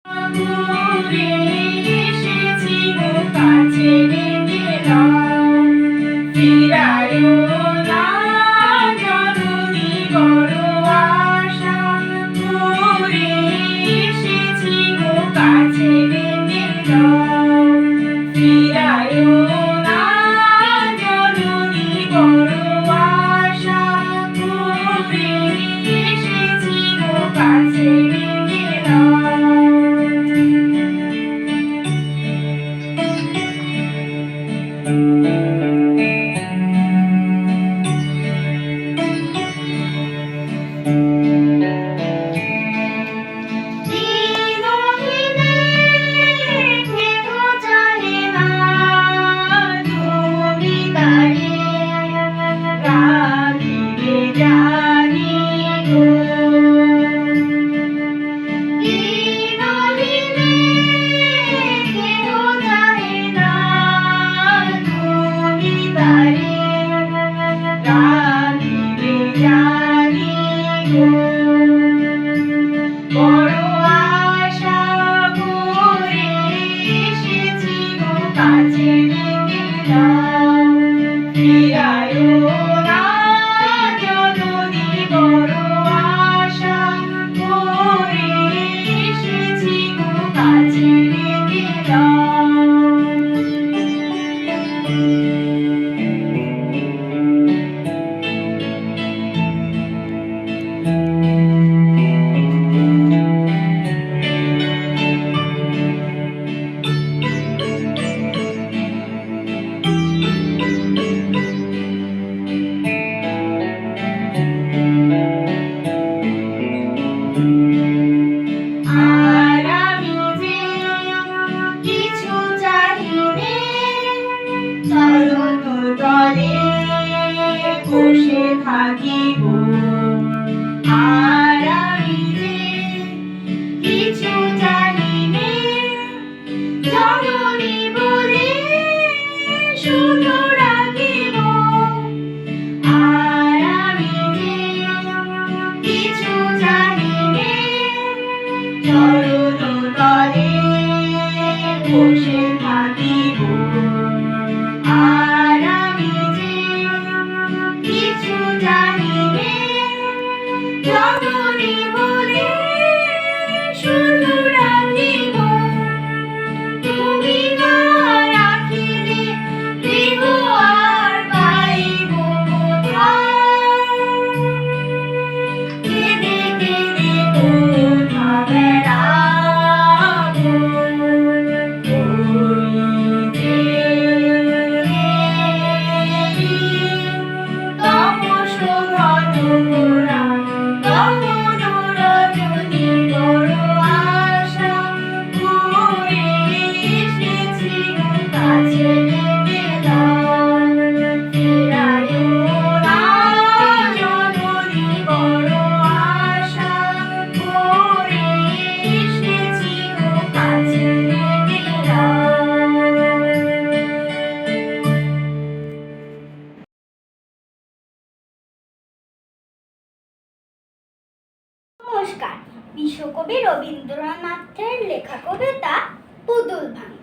ঘুরে এসেছি গো কাছে রেখে দাও, ফিরায়ো না জননী বড় আশা। ঘুরে এসেছি গো কাছে রেখে দাও, ফিরায়ো না জননী বড় আশা। ঘুরে এসেছি গো কাছে রেখে দাও। বড় আশা করে এসেছি গো কাছে রেখে দাও, ফিরায়ো না জননী বড় আশা করে এসেছি গো কাছে রেখে দাও। আর আমি যে কিছু জানি নে, চরণ তলে বসে থাকিব। আর আমি যে কিছু জানি নে, জননী বলে শুধু রাখিব। আর আমি যে কিছু জানি নে, চরণ তলে বসে থাকিব। আর আমি যে কিছু জানি নে, জননী বলে শুধু রাখিব। তুমি না রাখিলে গৃহ আর পাইব কোথায়, কেঁদে কেঁদে কোথা বেড়াবো। তপস্য ঘন ঘোরা তপন রজনী বড় আশা। ঘুরে এসেছি গো কাছে রেখে দাও, ফিরায়ো না জননী বড় আশা। ঘুরে এসেছি গো কাছে রেখে দাও। নমস্কার। বিশ্বকবি রবীন্দ্রনাথের লেখা কবিতা পুতুল ভাঙা।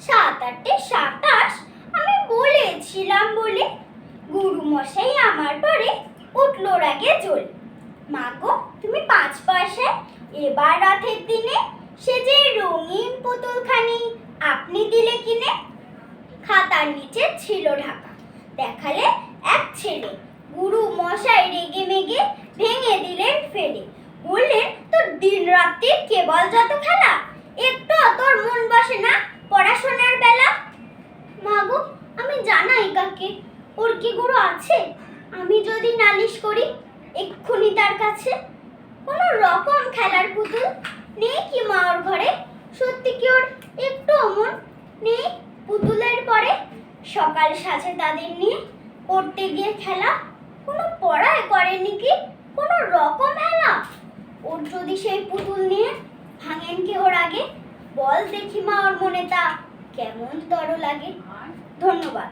৭-৮-২৭ আমি বলেছিলাম বলে গুরুমশাই আমার পরে উঠল রাগে জ্বলে। মা গো তুমি ৫ পয়সায় এবার রথের দিনে সে যে রঙিন পুতুলখানি আপনি দিলে কিনে। খাতার নিচে ছিল ঢাকা, দেখালে এক ছেলে। গুরু মশাই রেগে মেগে ভেঙে দিলেন ফেলে। বললেন তোর দিন রাত্রি কেবল যত খেলা, একটু তোর মন বসে না পড়াশোনার বেলা। মা গো আমি জানাই কাকে, ওর কি গুরু আছে? আমি যদি নালিশ করি এক্ষুনি তার কাছে। কোনো রকম খেলার পুতুল নেই কি মা ওর ঘরে? সত্যি কি ওর একটু মন নেই পুতুলের পরে? সকাল সাজে তাদের নিয়ে করতে গিয়ে খেলা, কোনো পড়ায় করেনি কি কোনো রকম হেলা? ওর যদি সেই পুতুল নিয়ে ভাঙেন কি ওর আগে, বল দেখি মা ওর মনে তা কেমন তর লাগে। ধন্যবাদ।